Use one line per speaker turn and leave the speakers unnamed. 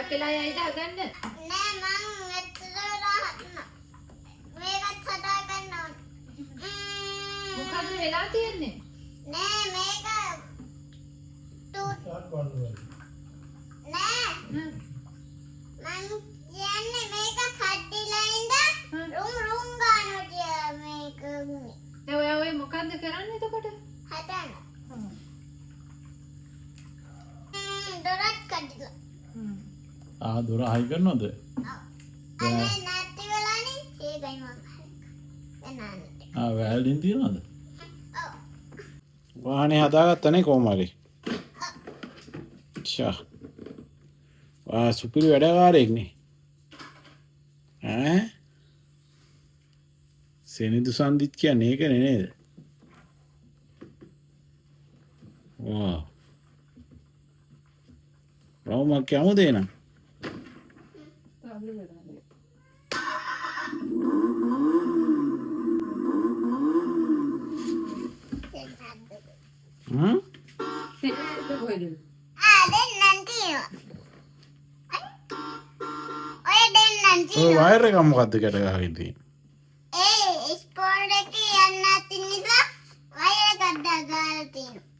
ගොඩක් වෙලා යයිද හදන්න?
නෑ මං ඇත්තටම මේකත් හදා ගන්න ඕන.
මොකද්ද වෙලා තියෙන්නේ?
නෑ මේක නෑ මං කියන්නේ මේක කඩිලා ඉඳන් රුම් ගන්නවා කියලා මේක උනේ.
දැන් ඔය මොකද්ද කරන්නේ එතකොට?
හදන්න. දොරක් කඩිලා.
දොර හයි කරනවද?
අනේ නැති වෙලානේ ඒකයි මං හදන්නේ.
වැල්ඩින් තියනවද?
ඔව්.
වාහනේ හදාගත්තනේ කොහොම හරි. සුපිරි වැඩකාරයෙක්නේ. සෙනිදු සන්දිත් කියන්නේ ඒකනේ නේද? රවුමක් යමුද එහෙනම්? ඔය වයර් එක මොකද්ද ගැට ගහගෙන තියෙන්නේ?
ඒ ස්පෝර්ට් එකේ යන්න නැති නිසා වයර් එකක් දාලා තියෙනවා.